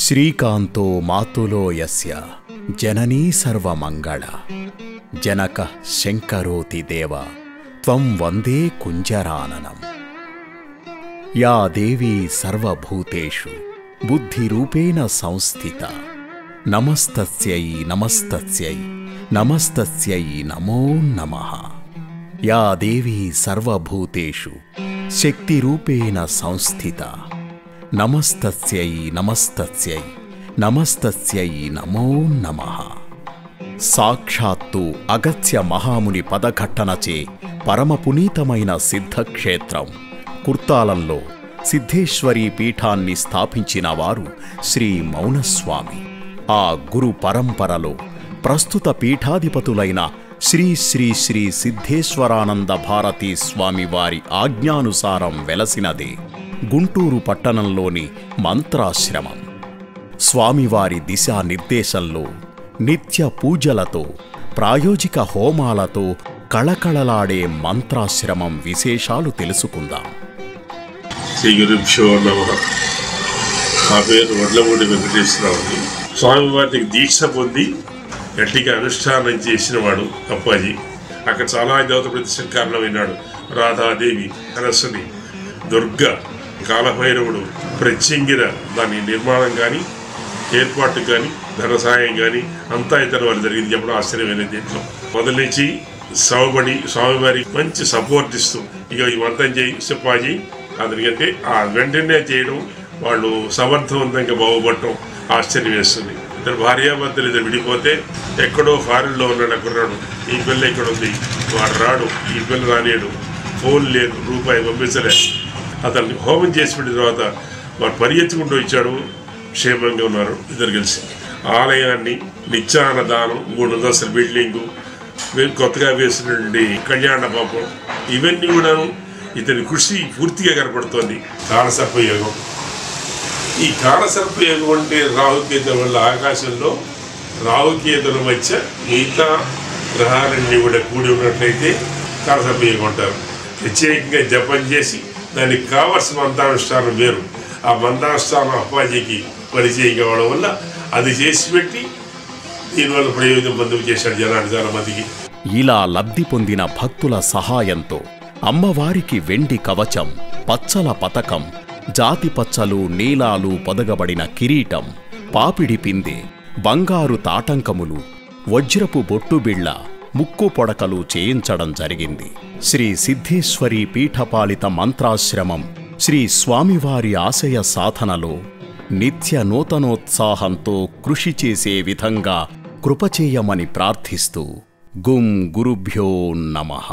శ్రీకాంతో మాతులో యస్య జననీ సర్వమంగళ జనకః శంకరోతి దేవ త్వం వందే కుంజరాననం. యా దేవీ సర్వభూతేషు బుద్ధిరూపేణ సంస్థితా నమస్తస్యై నమస్తస్యై నమస్తస్యై నమో నమః. యా దేవీ సర్వభూతేషు శక్తిరూపేణ సంస్థితా నమస్తస్యై నమస్తస్యై నమస్తస్యై నమో నమః. సాక్షాత్తు అగస్త్య మహాముని పదఘట్టనచే పరమపునీతమైన సిద్ధక్షేత్రం కుర్తాలంలో సిద్ధేశ్వరీ పీఠాన్ని స్థాపించిన వారు శ్రీ మౌనస్వామి. ఆ గురు పరంపరలో ప్రస్తుత పీఠాధిపతులైన శ్రీ శ్రీ శ్రీ సిద్ధేశ్వరానంద భారతీ స్వామి వారి ఆజ్ఞానుసారం వెలసినదే గుంటూరు పట్టణంలోని మంత్రాశ్రమం. స్వామివారి దిశానిర్దేశంలో నిత్య పూజలతో ప్రాయోజిక హోమాలతో కళకళలాడే మంత్రాశ్రమం విశేషాలు తెలుసుకుందాం. శ్రీ గురుభ్యో నమః. నా పేరు వడ్లమూడి వెంకటేశ్వరరావు. స్వామివారికి దీక్ష పొంది గట్టిగా అనుష్ఠానం చేసినవాడు అప్పాజీ. అక్కడ చాలా దేవత ప్రతిష్ఠ కారణమైనాడు. రాధాదేవి, సరస్వతి, దుర్గ, కాలభైరవుడు, ప్రత్యంగిర దాని నిర్మాణం కానీ ఏర్పాటు కానీ ధన సాయం కానీ అంతా ఇతర వారు జరిగింది చెప్పడం ఆశ్చర్యమైన. దీంట్లో మొదటి నుంచి శ్రమపడి స్వామివారికి మంచి సపోర్ట్ ఇస్తూ ఇక ఇవంతం చేయి చెప్పాజీ అతనికంటే ఆ వెంటనే చేయడం, వాళ్ళు సమర్థవంతంగా బాగుపడటం ఆశ్చర్యం వేస్తుంది. ఇద్దరు భార్యాభర్తలు ఇద్దరు విడిపోతే ఎక్కడో ఫారిన్లో ఉన్నాడు అక్కడున్నాడు, ఈ పిల్ల ఇక్కడ ఉంది, వాడు రాడు, ఈ పిల్ల రానేడు, ఫోన్ లేదు, రూపాయి పంపించలే. అతన్ని హోమం చేసి పెట్టిన తర్వాత వాడు పరిగెత్తుకుంటూ ఇచ్చాడు, క్షేమంగా ఉన్నారు ఇద్దరు కలిసి. ఆలయాన్ని నిత్యాన్నదానం, 3 అంతస్తుల బిల్డింగు, కొత్తగా వేసినటువంటి కళ్యాణ పాపం, ఇవన్నీ కూడా ఇతని కృషి పూర్తిగా కనపడుతోంది. కాలసర్పయోగం. ఈ కాలసర్పయోగం అంటే రాహుకేతుల వల్ల ఆకాశంలో రాహుకేతుల మధ్య మిగతా గ్రహాలన్నీ కూడా కూడి ఉన్నట్లయితే కాలసర్పయోగం అంటారు. ప్రత్యేకంగా జపం చేసి దానికి కావలసిన మంత్రానుష్ఠానం వేరు. ఆ మంత్రానుష్ఠానం అప్పాజీకి పరిచయం కావడం వల్ల అది చేసి పెట్టి దీనివల్ల ప్రయోజనం పొందుకు చేశాడు జనాన్ని చాలా మందికి. ఇలా లబ్ధి పొందిన భక్తుల సహాయంతో అమ్మవారికి వెండి కవచం, పచ్చల పతకం, జాతి పచ్చలు నీలాలు పొదగబడిన కిరీటం, పాపిడి పిందె, బంగారు తాటంకములు, వజ్రపు బొట్టుబిళ్ళ, ముక్కు పొడకలు చేయించడం జరిగింది. శ్రీ సిద్ధేశ్వరీ పీఠపాలిత మంత్రాశ్రమం శ్రీ స్వామివారి ఆశయ సాధనలో నిత్య నూతనోత్సాహంతో కృషి చేసే విధంగా కృపచేయమని ప్రార్థిస్తూ గుం గురుభ్యో నమః.